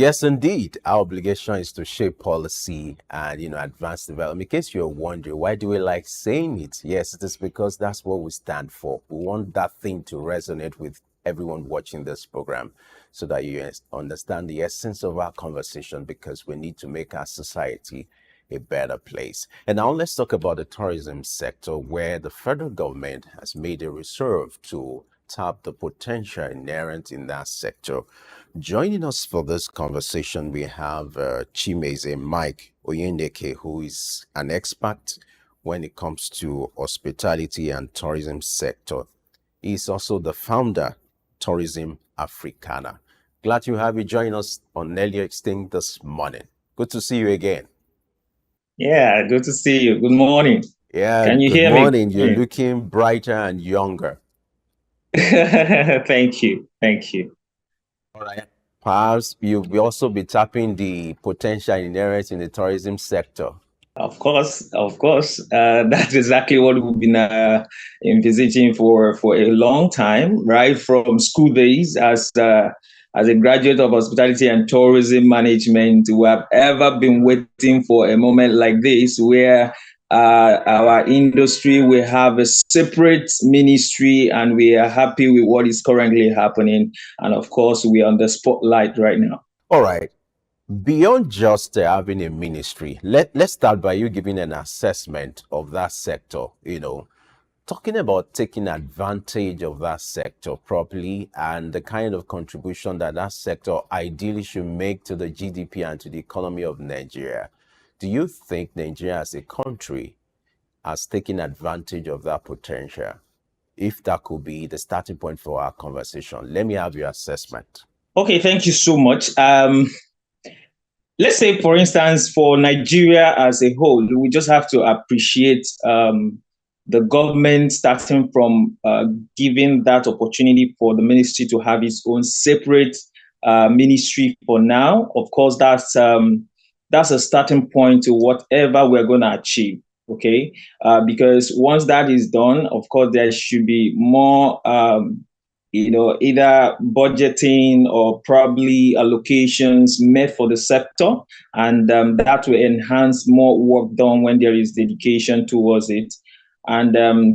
Yes, indeed. Our obligation is to shape policy and, advance development. In case you're wondering, why do we like saying it? Yes, it is because that's what we stand for. We want that thing to resonate with everyone watching this program so that you understand the essence of our conversation because we need to make our society a better place. And now let's talk about the tourism sector where the federal government has made a reserve to tap the potential inherent in that sector. Joining us for this conversation, we have Chimezie Mike Onyeneke, who is an expert when it comes to hospitality and tourism sector. He's also the founder, Tourism Africana. Glad to have you join us on Nelly Extinct this morning. Good to see you again. Yeah, good to see you. Good morning. Yeah, Can you good hear me? morning. You're looking brighter and younger. Thank you. Thank you. All right. Perhaps you'll also be tapping the potential inherent in the tourism sector. Of course, of course. That's exactly what we've been envisaging for a long time, right from school days. As a graduate of hospitality and tourism management, we have ever been waiting for a moment like this where our industry will have a separate ministry, and we are happy with what is currently happening. And of course, we are on the spotlight right now. All right. Beyond just having a ministry, let's start by you giving an assessment of that sector, talking about taking advantage of that sector properly and the kind of contribution that that sector ideally should make to the GDP and to the economy of Nigeria. Do you think Nigeria as a country has taken advantage of that potential? If that could be the starting point for our conversation, let me have your assessment. Okay, thank you so much. Let's say, for instance, for Nigeria as a whole, we just have to appreciate the government starting from giving that opportunity for the ministry to have its own separate ministry for now. Of course, that's a starting point to whatever we're going to achieve. Okay, because once that is done, of course, there should be more either budgeting or probably allocations made for the sector, and that will enhance more work done when there is dedication towards it. And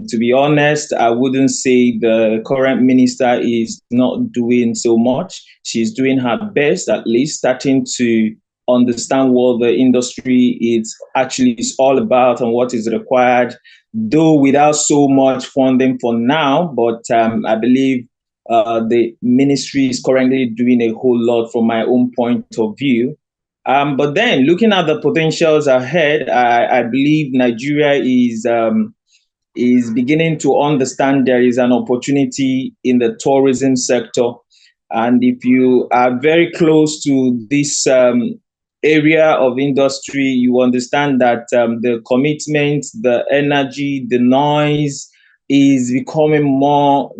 to be honest, I wouldn't say the current minister is not doing so much. She's doing her best, at least starting to understand what the industry is all about and what is required, though without so much funding for now. But I believe the ministry is currently doing a whole lot from my own point of view. But then looking at the potentials ahead, I believe Nigeria is beginning to understand there is an opportunity in the tourism sector. And if you are very close to this area of industry, you understand that the commitment, the energy, the noise is becoming more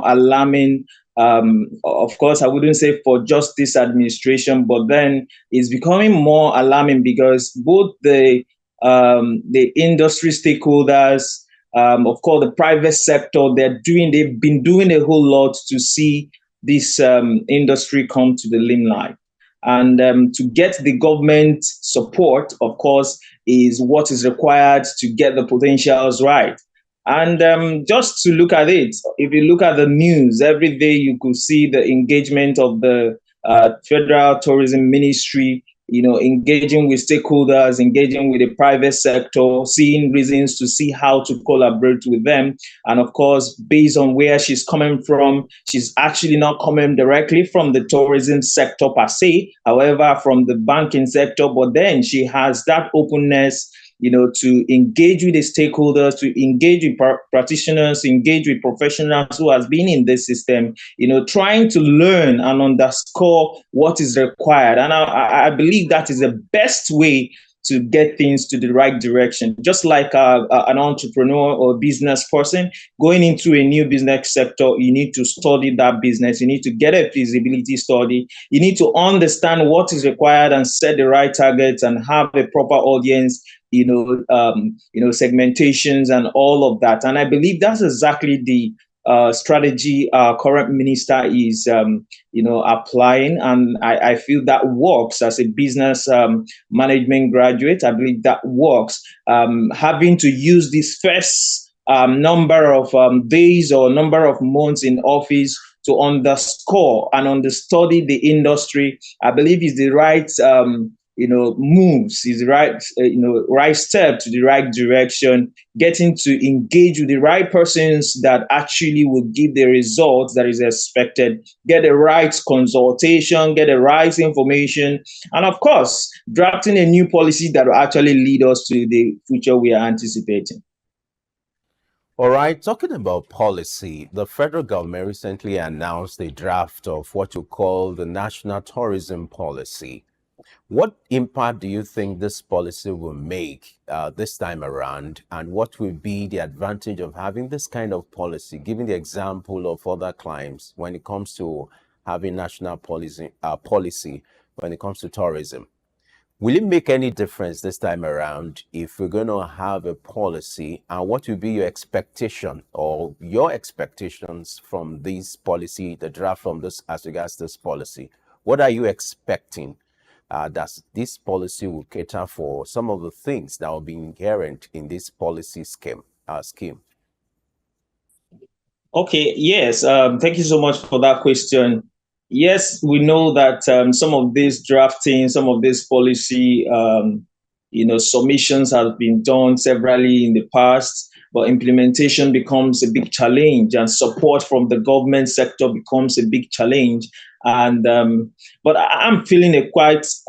alarming. Of course, I wouldn't say for just this administration, but then it's becoming more alarming because both the industry stakeholders, of course, the private sector, they've been doing a whole lot to see this industry come to the limelight. And to get the government support, of course, is what is required to get the potentials right. And just to look at it, if you look at the news, every day you could see the engagement of the Federal Tourism Ministry, engaging with stakeholders, engaging with the private sector, seeing reasons to see how to collaborate with them. And of course, based on where she's coming from, she's actually not coming directly from the tourism sector per se, however, from the banking sector, but then she has that openness to engage with the stakeholders, to engage with practitioners, engage with professionals who has been in this system, trying to learn and underscore what is required. And I believe that is the best way to get things to the right direction. Just like an entrepreneur or business person going into a new business sector, you need to study that business. You need to get a feasibility study. You need to understand what is required and set the right targets and have a proper audience, segmentations and all of that. And I believe that's exactly the strategy our current minister is, applying. And I feel that works as a business management graduate. I believe that works. Having to use this first number of days or number of months in office to underscore and understudy the industry, I believe is the right moves, is the right right step to the right direction. Getting to engage with the right persons that actually will give the results that is expected, get the right consultation, get the right information, and of course drafting a new policy that will actually lead us to the future we are anticipating. All right, talking about policy, the federal government recently announced a draft of what you call the National Tourism Policy. What impact do you think this policy will make this time around, and what will be the advantage of having this kind of policy, given the example of other climes when it comes to having national policy when it comes to tourism? Will it make any difference this time around if we're going to have a policy, and what will be your expectation or your expectations from this policy, the draft from this as regards this policy? What are you expecting that this policy will cater for some of the things that will be inherent in this policy scheme? Okay, yes. Thank you so much for that question. Yes, we know that some of this drafting, some of this policy, submissions have been done severally in the past, but implementation becomes a big challenge, and support from the government sector becomes a big challenge. And but I'm feeling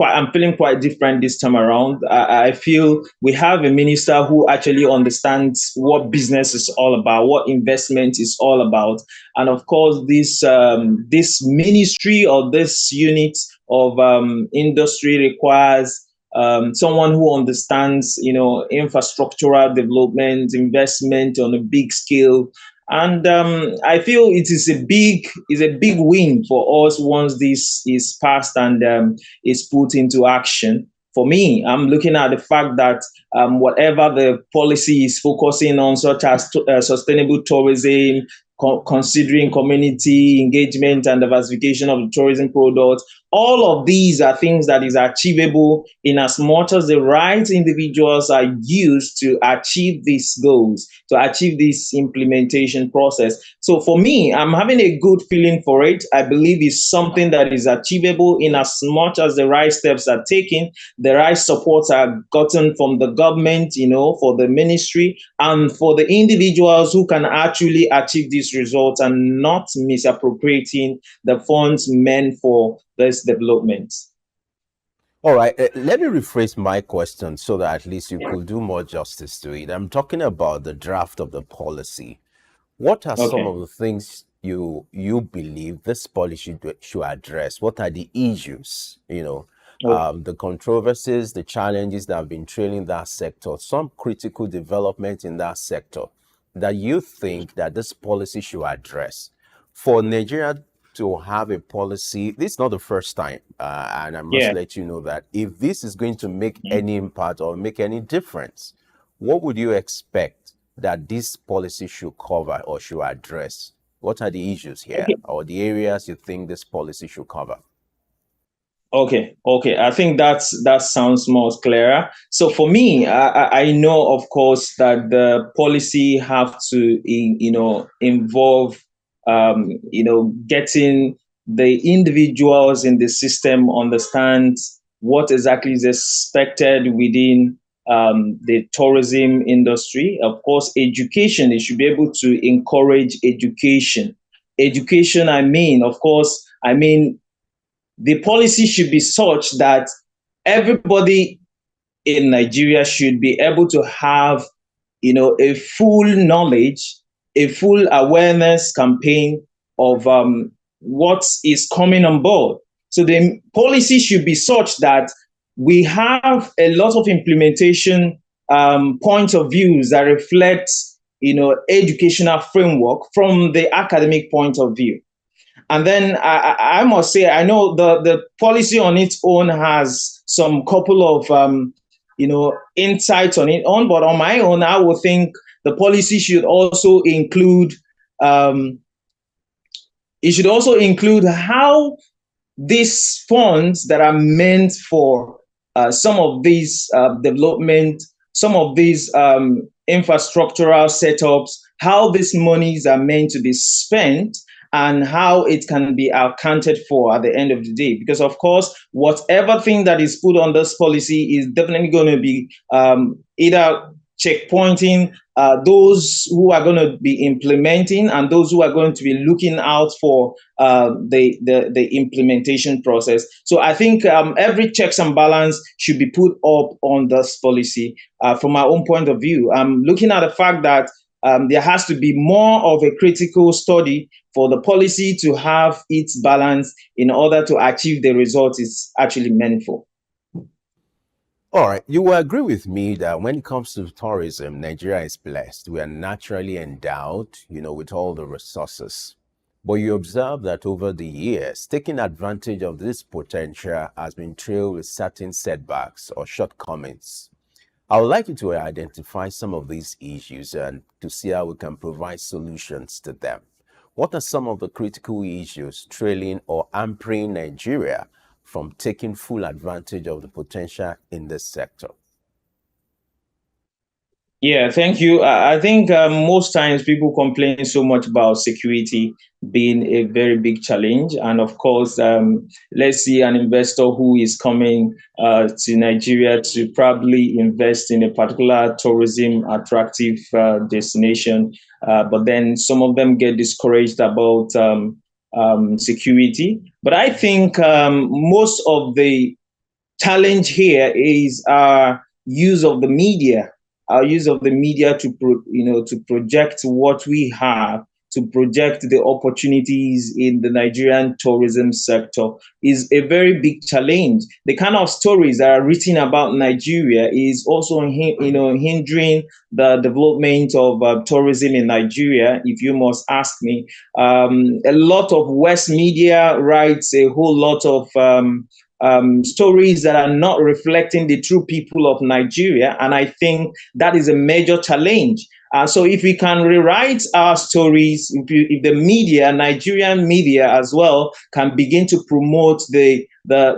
I'm feeling quite different this time around. I feel we have a minister who actually understands what business is all about, what investment is all about, and of course this ministry or this unit of industry requires someone who understands, infrastructural development, investment on a big scale. And I feel it is a big win for us once this is passed and is put into action. For me, I'm looking at the fact that whatever the policy is focusing on, such as sustainable tourism, considering community engagement and diversification of the tourism products, all of these are things that is achievable in as much as the right individuals are used to achieve these goals, to achieve this implementation process. So for me, I'm having a good feeling for it. I believe it's something that is achievable in as much as the right steps are taken, the right supports are gotten from the government, for the ministry and for the individuals who can actually achieve these results and not misappropriating the funds meant for this development. All right, let me rephrase my question so that at least you could do more justice to it. I'm talking about the draft of the policy. What are some Okay. of the things you believe this policy should address? What are the issues, the controversies, the challenges that have been trailing that sector, some critical development in that sector that you think that this policy should address? For Nigeria to have a policy, this is not the first time, and I must Yeah. let you know that if this is going to make any impact or make any difference, what would you expect that this policy should cover or should address? What are the issues here Okay. or the areas you think this policy should cover? Okay. I think that sounds more clearer. So for me, I know, of course, that the policy have to, involve, getting the individuals in the system understand what exactly is expected within the tourism industry. Of course, education. They should be able to encourage education. Education. I mean the policy should be such that everybody in Nigeria should be able to have, a full knowledge, a full awareness campaign of what is coming on board. So the policy should be such that we have a lot of implementation points of views that reflect, educational framework from the academic point of view. And then I must say, I know the policy on its own has some couple of insights on it but on my own, I would think the policy should also include um, it should also include how these funds that are meant for some of these development, some of these infrastructural setups, how these monies are meant to be spent and how it can be accounted for at the end of the day. Because, of course, whatever thing that is put on this policy is definitely going to be either checkpointing those who are going to be implementing and those who are going to be looking out for the implementation process. So I think every checks and balance should be put up on this policy. From my own point of view, I'm looking at the fact that there has to be more of a critical study for the policy to have its balance in order to achieve the results it's actually meant for. All right, you will agree with me that when it comes to tourism, Nigeria is blessed. We are naturally endowed, with all the resources. But you observe that over the years, taking advantage of this potential has been trailed with certain setbacks or shortcomings. I would like you to identify some of these issues and to see how we can provide solutions to them. What are some of the critical issues trailing or hampering Nigeria from taking full advantage of the potential in this sector? Yeah, thank you. I think most times people complain so much about security being a very big challenge. And of course, let's see an investor who is coming to Nigeria to probably invest in a particular tourism attractive destination. But then some of them get discouraged about security. But I think most of the challenge here is our use of the media to project what we have, to project the opportunities in the Nigerian tourism sector is a very big challenge. The kind of stories that are written about Nigeria is also hindering the development of tourism in Nigeria, if you must ask me. A lot of West media writes a whole lot of stories that are not reflecting the true people of Nigeria. And I think that is a major challenge. So if we can rewrite our stories, if the media, Nigerian media as well, can begin to promote the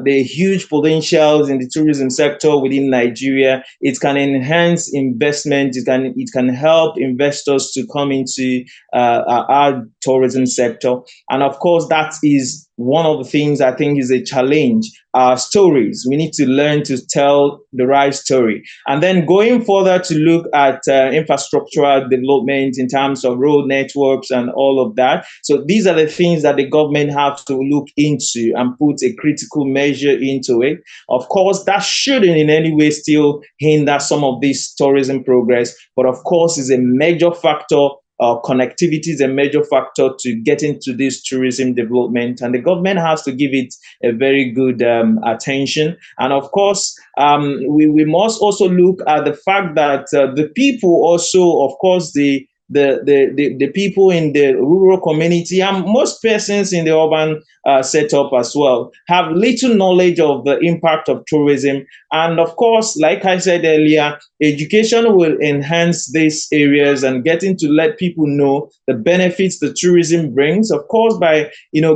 huge potentials in the tourism sector within Nigeria, it can enhance investment. It can help investors to come into our tourism sector. And of course, that is one of the things I think is a challenge. Our stories. We need to learn to tell the right story. And then going further to look at infrastructural development in terms of road networks and all of that. So these are the things that the government have to look into and put a critical measure into it. Of course, that shouldn't in any way still hinder some of this tourism progress, but of course is a major factor. Connectivity is a major factor to get into this tourism development, and the government has to give it a very good attention. And of course, we must also look at the fact that the people also, of course, the people in the rural community and most persons in the urban setup as well have little knowledge of the impact of tourism. And of course, like I said earlier, education will enhance these areas and getting to let people know the benefits the tourism brings, of course, by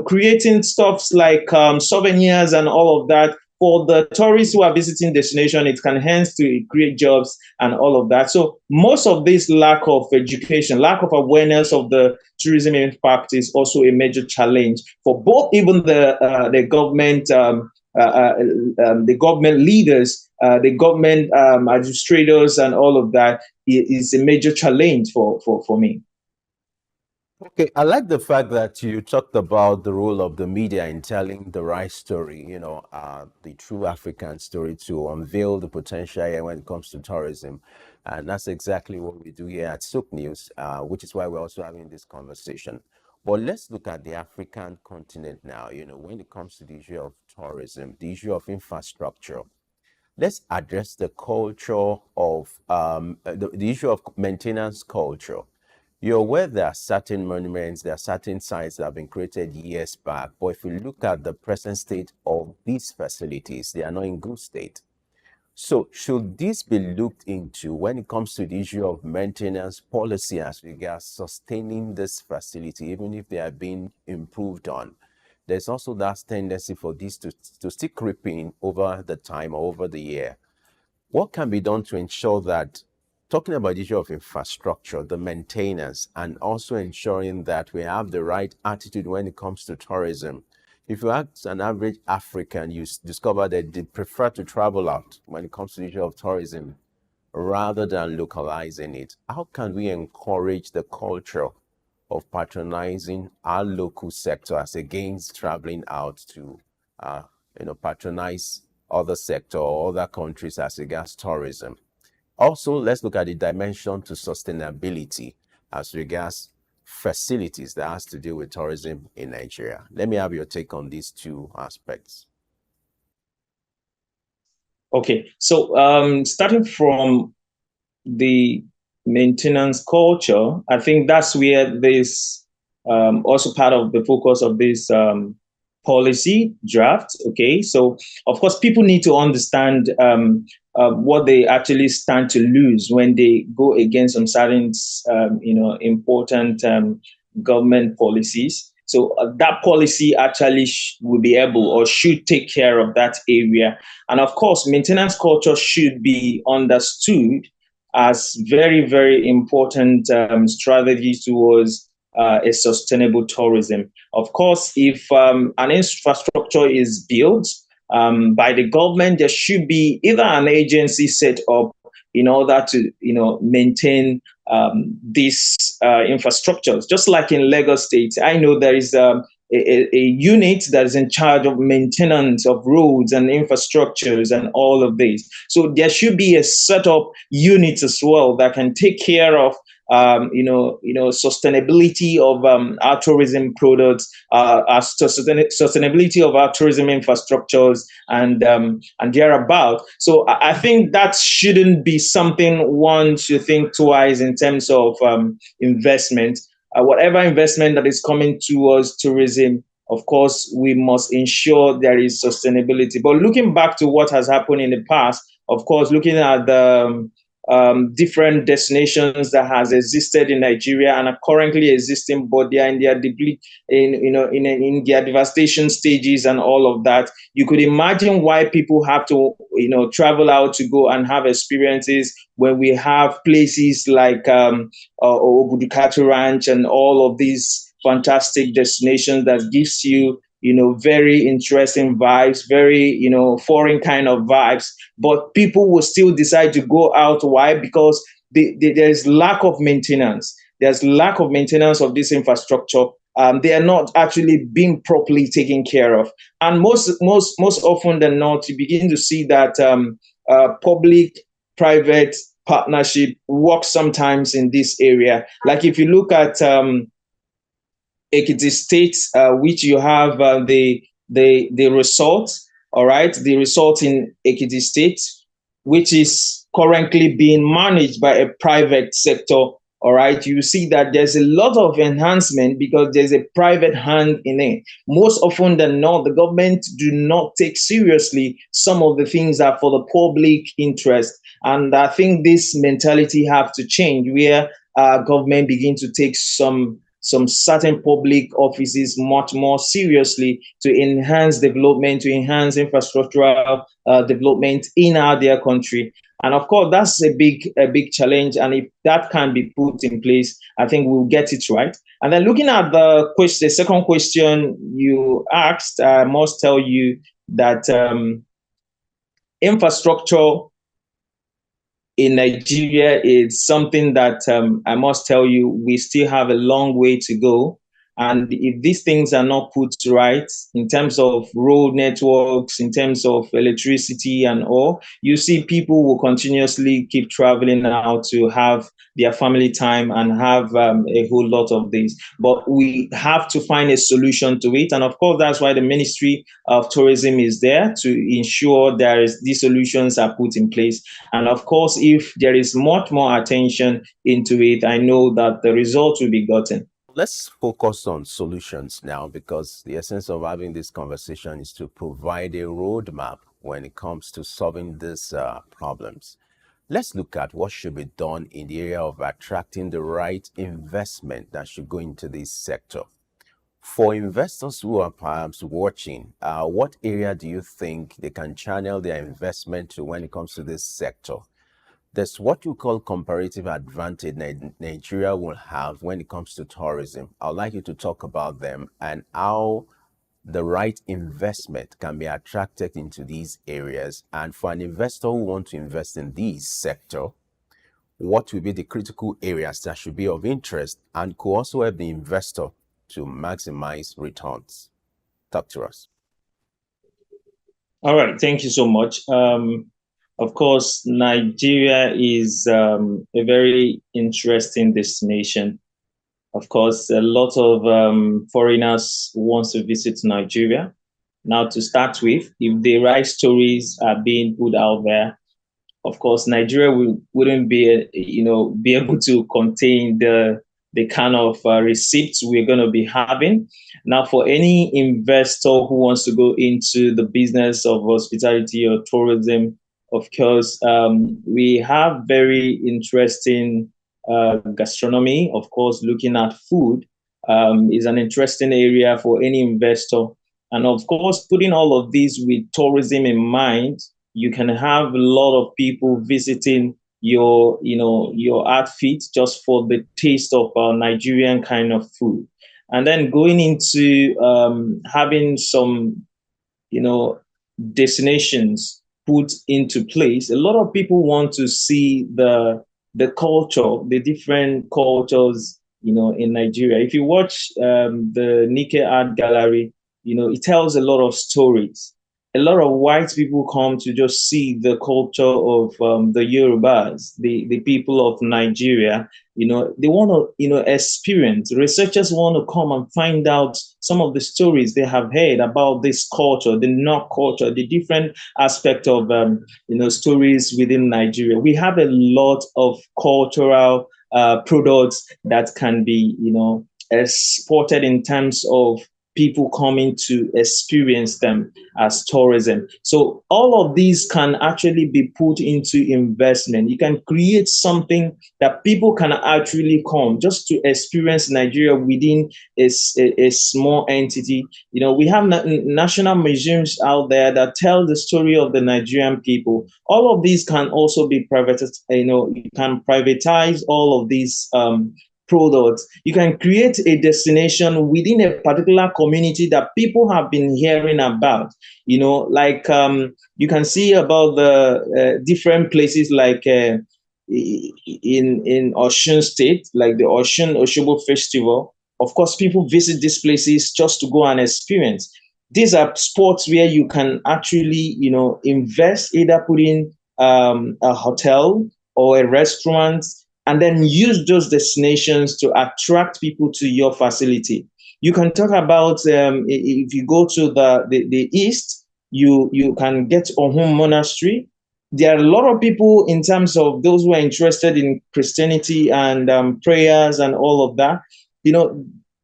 creating stuffs like souvenirs and all of that. For the tourists who are visiting destination, it can hence to create jobs and all of that. So most of this lack of education, lack of awareness of the tourism impact is also a major challenge for both even the government, the government leaders, the government administrators, and all of that is a major challenge for me. Okay, I like the fact that you talked about the role of the media in telling the right story, the true African story to unveil the potential here when it comes to tourism. And that's exactly what we do here at SOUQ News, which is why we're also having this conversation. But let's look at the African continent now, when it comes to the issue of tourism, the issue of infrastructure. Let's address the culture of the issue of maintenance culture. You're aware there are certain monuments, there are certain sites that have been created years back, but if we look at the present state of these facilities, they are not in good state. So should this be looked into when it comes to the issue of maintenance policy as regards sustaining this facility, even if they are being improved on? There's also that tendency for this to still creeping over the time or over the year. What can be done to ensure that, talking about the issue of infrastructure, the maintenance, and also ensuring that we have the right attitude when it comes to tourism? If you ask an average African, you discover that they prefer to travel out when it comes to the issue of tourism rather than localizing it. How can we encourage the culture of patronizing our local sector as against traveling out to, patronize other sector or other countries as regards tourism? Also, let's look at the dimension to sustainability as regards facilities that has to do with tourism in Nigeria. Let me have your take on these two aspects. Okay, so starting from the maintenance culture, I think that's where this also part of the focus of this policy draft. Okay, so of course, people need to understand what they actually stand to lose when they go against some certain, important government policies. So that policy actually will be able or should take care of that area. And of course, maintenance culture should be understood as very, very important strategies towards a sustainable tourism. Of course, if an infrastructure is built by the government, there should be either an agency set up in order to, maintain these infrastructures. Just like in Lagos State, I know there is a unit that is in charge of maintenance of roads and infrastructures and all of this. So there should be a set of units as well that can take care of sustainability of our tourism products, sustainability of our tourism infrastructures, and thereabout. So I think that shouldn't be something one should think twice in terms of investment. Whatever investment that is coming towards tourism, of course, we must ensure there is sustainability. But looking back to what has happened in the past, of course, looking at the different destinations that has existed in Nigeria and are currently existing, but they are in their in their devastation stages and all of that. You could imagine why people have to travel out to go and have experiences when we have places like Obudukatu Ranch and all of these fantastic destinations that gives you very interesting vibes, very, foreign kind of vibes, but people will still decide to go out. Why? Because there's lack of maintenance. There's lack of maintenance of this infrastructure. They are not actually being properly taken care of. And most often than not, you begin to see that public-private partnership works sometimes in this area. Like if you look at Ekiti State, which you have the resort, all right, the resort in Ekiti State, which is currently being managed by a private sector. All right, you see that there's a lot of enhancement because there's a private hand in it. Most often than not, the government do not take seriously some of the things that are for the public interest. And I think this mentality have to change, where government begin to take some certain public offices much more seriously to enhance development, to enhance infrastructural development in their country. And of course, that's a big challenge. And if that can be put in place, I think we'll get it right. And then looking at the second question you asked, I must tell you that infrastructure in Nigeria is something that I must tell you, we still have a long way to go. And if these things are not put right in terms of road networks, in terms of electricity and all, you see people will continuously keep traveling out to have their family time and have a whole lot of this. But we have to find a solution to it. And of course, that's why the Ministry of Tourism is there to ensure these solutions are put in place. And of course, if there is much more attention into it, I know that the results will be gotten. Let's focus on solutions now, because the essence of having this conversation is to provide a roadmap when it comes to solving these problems. Let's look at what should be done in the area of attracting the right investment that should go into this sector. For investors who are perhaps watching, what area do you think they can channel their investment to when it comes to this sector? There's what you call comparative advantage Nigeria will have when it comes to tourism. I'd like you to talk about them and how the right investment can be attracted into these areas. And for an investor who wants to invest in this sector, what will be the critical areas that should be of interest and could also help the investor to maximize returns? Talk to us. All right, thank you so much. Of course, Nigeria is a very interesting destination. Of course, a lot of foreigners want to visit Nigeria. Now, to start with, if the right stories are being put out there, of course, Nigeria wouldn't be, be able to contain the kind of receipts we're going to be having. Now, for any investor who wants to go into the business of hospitality or tourism, of course, we have very interesting gastronomy. Of course, looking at food is an interesting area for any investor. And of course, putting all of these with tourism in mind, you can have a lot of people visiting your outfit just for the taste of Nigerian kind of food. And then going into having some, destinations put into place. A lot of people want to see the culture, the different cultures, in Nigeria. If you watch the Nike Art Gallery, it tells a lot of stories. A lot of white people come to just see the culture of the Yorubas, the people of Nigeria. They want to, experience. Researchers want to come and find out some of the stories they have heard about this culture, the North culture, the different aspect of, stories within Nigeria. We have a lot of cultural products that can be, exported in terms of people coming to experience them as tourism. So all of these can actually be put into investment. You can create something that people can actually come just to experience Nigeria within a small entity. We have national museums out there that tell the story of the Nigerian people. All of these can also be privatized. You can privatize all of these products. You can create a destination within a particular community that people have been hearing about. You can see about the different places like in Osun State, like the Osun Osogbo Festival. Of course, people visit these places just to go and experience. These are spots where you can actually, invest, either put in a hotel or a restaurant, and then use those destinations to attract people to your facility. You can talk about if you go to the east, you can get Ohun Monastery. There are a lot of people in terms of those who are interested in Christianity and prayers and all of that.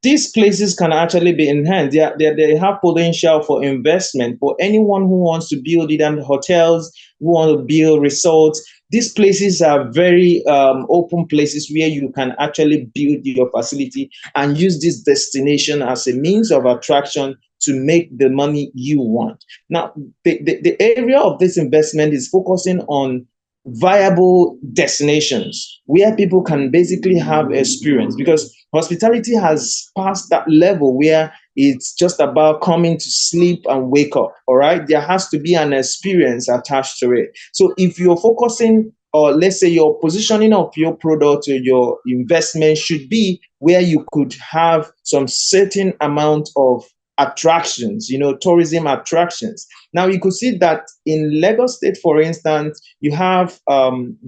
These places can actually be enhanced. They have potential for investment for anyone who wants to build it, and hotels who want to build resorts. These places are very open places where you can actually build your facility and use this destination as a means of attraction to make the money you want. Now, the area of this investment is focusing on viable destinations where people can basically have experience, because hospitality has passed that level where it's just about coming to sleep and wake up. All right. There has to be an experience attached to it. So if you're focusing, or let's say your positioning of your product or your investment should be where you could have some certain amount of attractions, tourism attractions. Now, you could see that in Lagos State, for instance, you have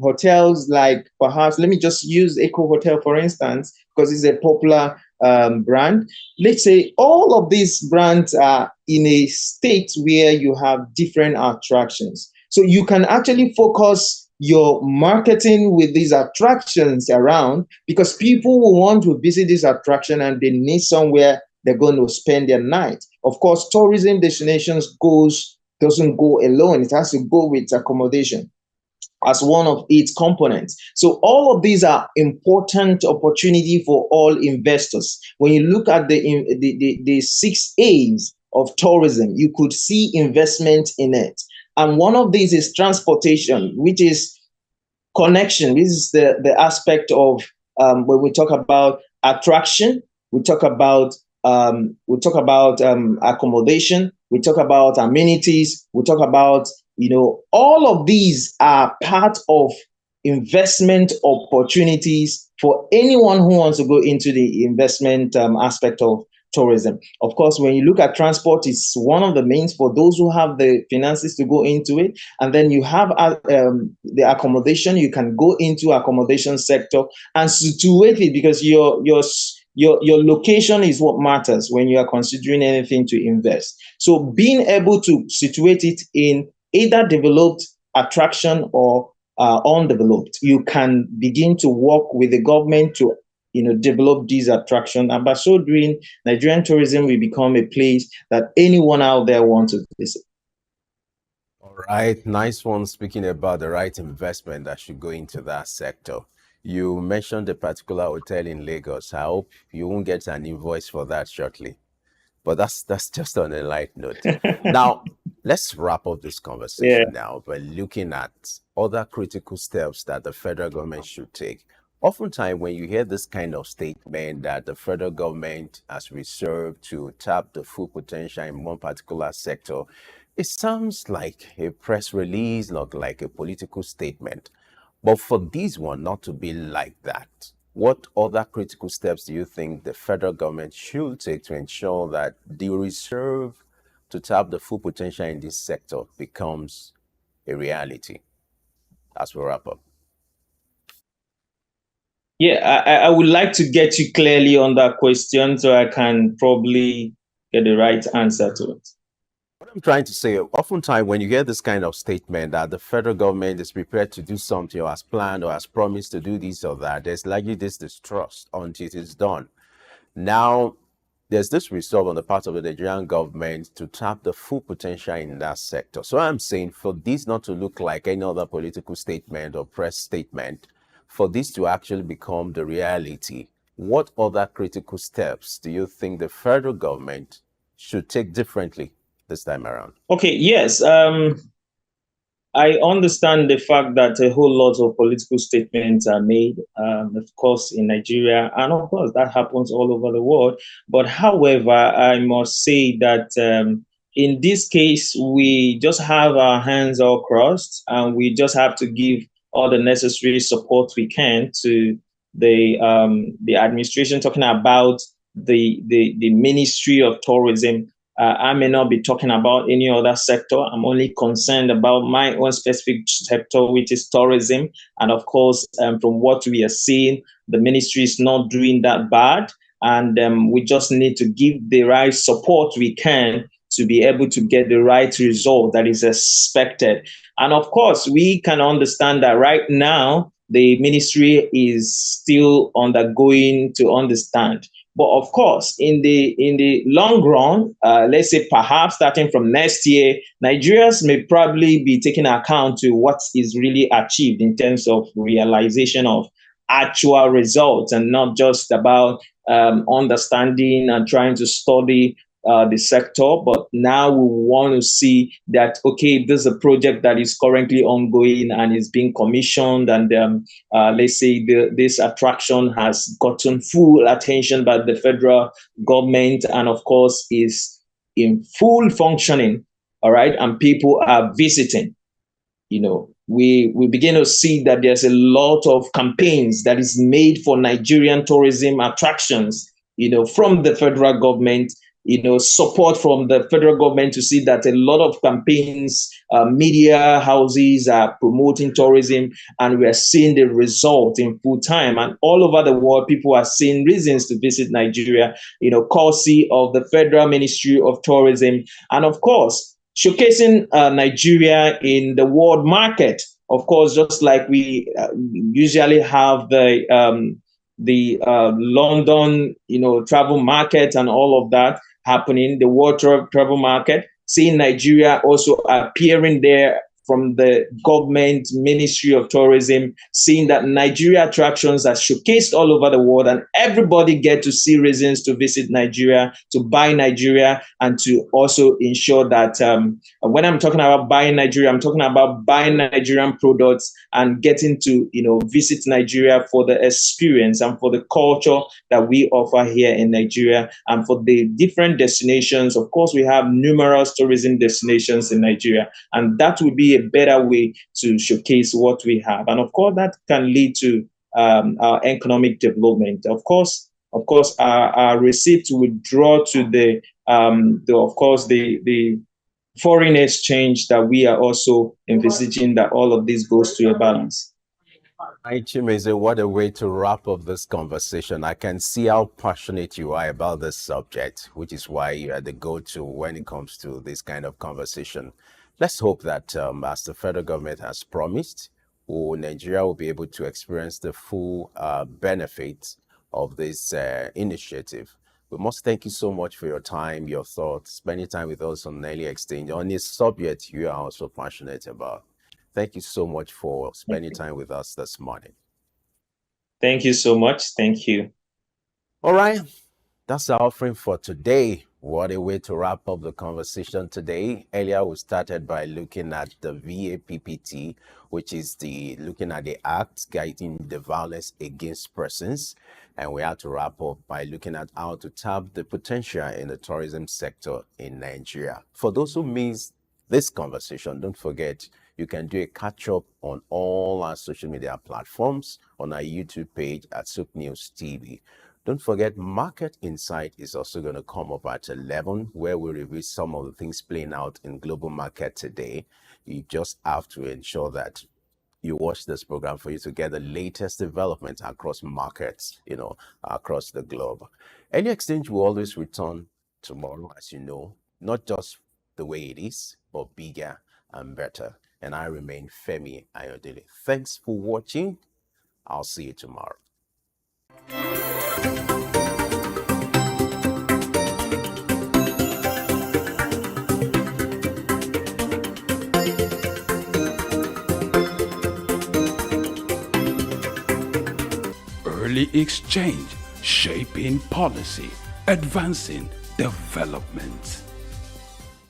hotels like, perhaps, let me just use Eco Hotel, for instance, because it's a popular brand. Let's say all of these brands are in a state where you have different attractions. So you can actually focus your marketing with these attractions around, because people will want to visit this attraction and they need somewhere they're going to spend their night. Of course, tourism destinations goes doesn't go alone. It has to go with accommodation as one of its components. So all of these are important opportunity for all investors. When you look at the 6 A's of tourism, you could see investment in it. And one of these is transportation, which is connection. This is the aspect of when we talk about attraction, we talk about accommodation, we talk about amenities, we talk about, all of these are part of investment opportunities for anyone who wants to go into the investment aspect of tourism. Of course, when you look at transport, it's one of the mains for those who have the finances to go into it. And then you have the accommodation. You can go into accommodation sector and situate it, because your location is what matters when you are considering anything to invest. So being able to situate it in either developed attraction or undeveloped, you can begin to work with the government to develop these attractions. And by so doing, Nigerian tourism will become a place that anyone out there wants to visit. All right, nice one. Speaking about the right investment that should go into that sector. You mentioned a particular hotel in Lagos. I hope you won't get an invoice for that shortly. But that's just on a light note. Now, let's wrap up this conversation now by looking at other critical steps that the federal government should take. Oftentimes, when you hear this kind of statement that the federal government has reserved to tap the full potential in one particular sector, it sounds like a press release, not like a political statement. But for this one not to be like that, what other critical steps do you think the federal government should take to ensure that the reserve to tap the full potential in this sector becomes a reality? As we wrap up. Yeah, I would like to get you clearly on that question so I can probably get the right answer to it. What I'm trying to say, oftentimes when you hear this kind of statement that the federal government is prepared to do something or has planned or has promised to do this or that, there's likely this distrust until it is done. Now, there's this resolve on the part of the Nigerian government to tap the full potential in that sector. So I'm saying for this not to look like any other political statement or press statement, for this to actually become the reality, what other critical steps do you think the federal government should take differently this time around? Okay, yes. I understand the fact that a whole lot of political statements are made, of course, in Nigeria, and of course, that happens all over the world. But however, I must say that in this case, we just have our hands all crossed, and we just have to give all the necessary support we can to the administration, talking about the Ministry of Tourism. I may not be talking about any other sector. I'm only concerned about my own specific sector, which is tourism. And of course, from what we are seeing, the ministry is not doing that bad. And we just need to give the right support we can to be able to get the right result that is expected. And of course, we can understand that right now, the ministry is still undergoing to understand. But of course, in the long run, let's say perhaps starting from next year, Nigerians may probably be taking account to what is really achieved in terms of realization of actual results, and not just about understanding and trying to study the sector. But now we want to see that, okay, there's a project that is currently ongoing and is being commissioned, and let's say this attraction has gotten full attention by the federal government, and of course is in full functioning, all right, and people are visiting. We begin to see that there's a lot of campaigns that is made for Nigerian tourism attractions, from the federal government, support from the federal government to see that a lot of campaigns, media houses are promoting tourism, and we are seeing the result in full time. And all over the world, people are seeing reasons to visit Nigeria, courtesy of the Federal Ministry of Tourism. And of course, showcasing Nigeria in the world market. Of course, just like we usually have the London, travel market and all of that happening, the world travel market. seeing Nigeria also appearing there from the government Ministry of Tourism, seeing that Nigeria attractions are showcased all over the world and everybody get to see reasons to visit Nigeria, to buy Nigeria, and to also ensure that when I'm talking about buying Nigeria, I'm talking about buying Nigerian products and getting to, visit Nigeria for the experience and for the culture that we offer here in Nigeria and for the different destinations. Of course, we have numerous tourism destinations in Nigeria, and that would be a better way to showcase what we have. And of course, that can lead to our economic development. Of course, our receipts would draw to the foreign exchange that we are also envisaging, that all of this goes to a balance. Hi, Chimezie, what a way to wrap up this conversation. I can see how passionate you are about this subject, which is why you are the go-to when it comes to this kind of conversation. Let's hope that as the federal government has promised, Nigeria will be able to experience the full benefits of this initiative. We must thank you so much for your time, your thoughts, spending time with us on Early Exchange on this subject you are also passionate about. Thank you so much for spending time with us this morning. Thank you so much. Thank you. All right. That's our offering for today. What a way to wrap up the conversation today. Earlier, we started by looking at the VAPPT, which is looking at the act guiding the violence against persons. And we had to wrap up by looking at how to tap the potential in the tourism sector in Nigeria. For those who missed this conversation, don't forget, you can do a catch-up on all our social media platforms, on our YouTube page at SOUQ News TV. Don't forget, Market Insight is also going to come up at 11, where we review some of the things playing out in global market today. You just have to ensure that you watch this program for you to get the latest development across markets, across the globe. Early Exchange will always return tomorrow, as you know, not just the way it is, but bigger and better. And I remain Femi Ayodele. Thanks for watching. I'll see you tomorrow. Early Exchange, shaping policy, advancing development.